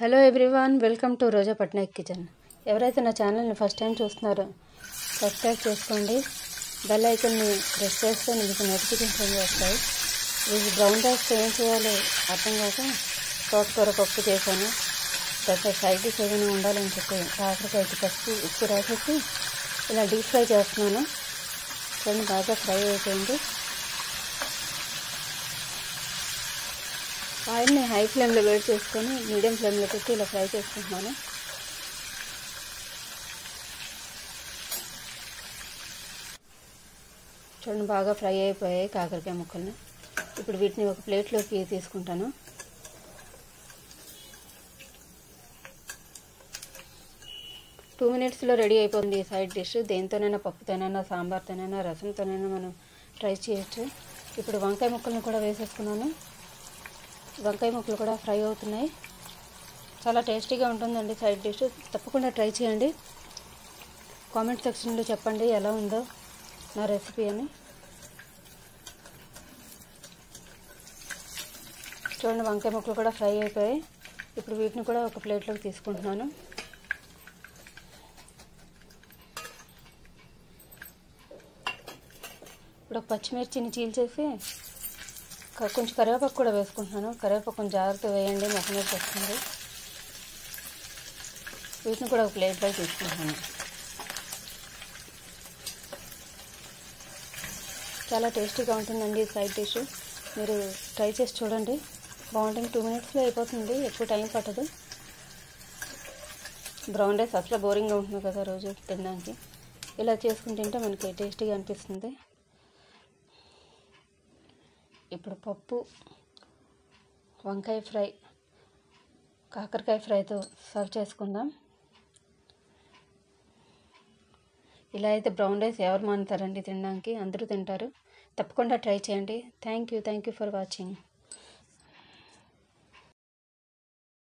Hello everyone, welcome to Roja Patnaik kitchen. ఎవరైతే నా ఛానల్ని ఫస్ట్ టైం చూస్తున్నారో సబ్స్క్రైబ్ చేసుకోండి. బెల్ ఐకన్ని ప్రెస్ చేస్తే మీకు నోటిఫికేషన్ వస్తాయి. ఇది బ్రౌన్ రైస్ ఏం చేయాలో అర్థం కాక తోటకూర పప్పు చేశాను. తర్వాత సైడ్ డిష్ ఏదైనా ఉండాలని చెప్పి కాకరకాయకి పసుపు ఉప్పు రాసేసి ఇలా డీప్ ఫ్రై చేస్తున్నాను. చూడండి, బాగా ఫ్రై అయిపోయింది. ఆయిల్ని హై ఫ్లేమ్లో వేడి చేసుకొని మీడియం ఫ్లేమ్లో పెట్టి ఇలా ఫ్రై చేసుకుంటున్నాను. చూడండి, బాగా ఫ్రై అయిపోయాయి కాకరకాయ ముక్కల్ని. ఇప్పుడు వీటిని ఒక ప్లేట్లోకి తీసుకుంటాను. టూ మినిట్స్లో రెడీ అయిపోతుంది ఈ సైడ్ డిష్. దేనితోనైనా, పప్పుతోనైనా, సాంబార్తోనైనా, రసంతోనైనా మనం ట్రై చేయొచ్చు. ఇప్పుడు వంకాయ ముక్కలను కూడా వేసేసుకున్నాను. వంకాయ ముక్కలు కూడా ఫ్రై అవుతున్నాయి. చాలా టేస్టీగా ఉంటుందండి సైడ్ డిష్. తప్పకుండా ట్రై చేయండి. కామెంట్ సెక్షన్లో చెప్పండి ఎలా ఉందో నా రెసిపీ అని. చూడండి, వంకాయ ముక్కలు కూడా ఫ్రై అయిపోయాయి. ఇప్పుడు వీటిని కూడా ఒక ప్లేట్లోకి తీసుకుంటున్నాను. ఇప్పుడు ఒక పచ్చిమిర్చిని చీల్చేసి కొంచెం కరివేపాకు కూడా వేసుకుంటున్నాను. కరివేపాకు కొంచెం జాగ్రత్తగా వేయండి, మొక్కమీదకి వస్తుంది. వీటిని కూడా ఒక ప్లేట్లో తీసుకుంటున్నాను. చాలా టేస్టీగా ఉంటుందండి ఈ సైడ్ డిష్. మీరు ట్రై చేసి చూడండి, బాగుంటుంది. 2 మినిట్స్లో అయిపోతుంది, ఎక్కువ టైం పట్టదు. బ్రౌన్ రైస్ అసలు బోరింగ్గా ఉంటుంది కదా రోజు తినడానికి. ఇలా చేసుకుని తింటే మనకి టేస్టీగా అనిపిస్తుంది. ఇప్పుడు పప్పు, వంకాయ ఫ్రై, కాకరకాయ ఫ్రైతో సర్వ్ చేసుకుందాం. ఇలా అయితే బ్రౌన్ రైస్ ఎవరు మానుతారండి తినడానికి, అందరూ తింటారు. తప్పకుండా ట్రై చేయండి. Thank you for watching.